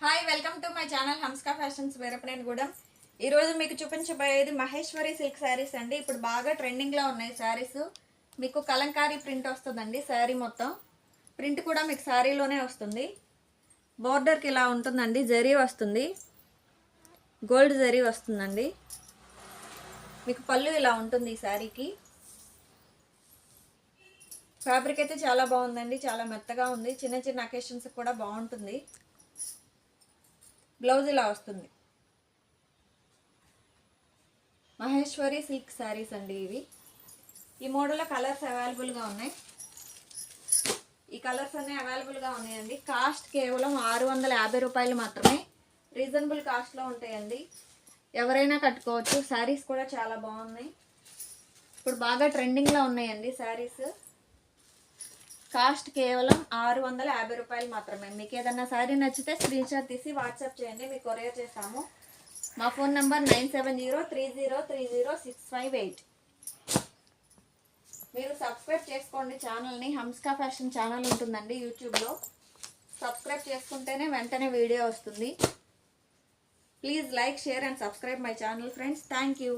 Hi welcome to my channel హంస్కా fashions Veerapanenigudem. ఈరోజు మీకు చూపించబోయేది మహేశ్వరి సిల్క్ శారీస్ అండి. ఇప్పుడు బాగా ట్రెండింగ్లో ఉన్నాయి శారీస్. మీకు కలంకారీ ప్రింట్ వస్తుందండి. శారీ మొత్తం ప్రింట్ కూడా మీకు శారీలోనే వస్తుంది. బోర్డర్కి ఇలా ఉంటుందండి, జరీ వస్తుంది, గోల్డ్ జరీ వస్తుందండి. మీకు పళ్ళు ఇలా ఉంటుంది ఈ శారీకి. ఫ్యాబ్రిక్ అయితే చాలా బాగుందండి, చాలా మెత్తగా ఉంది. చిన్న చిన్న అకేషన్స్ కూడా బాగుంటుంది. బ్లౌజ్ ఇలా వస్తుంది. మహేశ్వరి సిల్క్ శారీస్ అండి ఇవి. ఈ మోడల్లో కలర్స్ అవైలబుల్గా ఉన్నాయి. ఈ కలర్స్ అన్నీ అవైలబుల్గా ఉన్నాయండి. కాస్ట్ కేవలం 650 రూపాయలు మాత్రమే. రీజనబుల్ కాస్ట్లో ఉంటాయండి, ఎవరైనా కట్టుకోవచ్చు. శారీస్ కూడా చాలా బాగున్నాయి. ఇప్పుడు బాగా ట్రెండింగ్లో ఉన్నాయండి శారీస్. కాస్ట్ కేవలం 650 రూపాయలు మాత్రమే. మీకు ఏదన్నా శారీ నచ్చితే స్క్రీన్ షాట్ తీసి వాట్సాప్ చేయండి, మీకు కొరియర్ చేస్తాము. మా ఫోన్ నెంబర్ 9703030658. మీరు సబ్స్క్రైబ్ చేసుకోండి ఛానల్ని. హంస్కా ఫ్యాషన్ ఛానల్ ఉంటుందండి యూట్యూబ్లో. సబ్స్క్రైబ్ చేసుకుంటేనే వెంటనే వీడియో వస్తుంది. Please like, share and subscribe my channel friends. Thank you.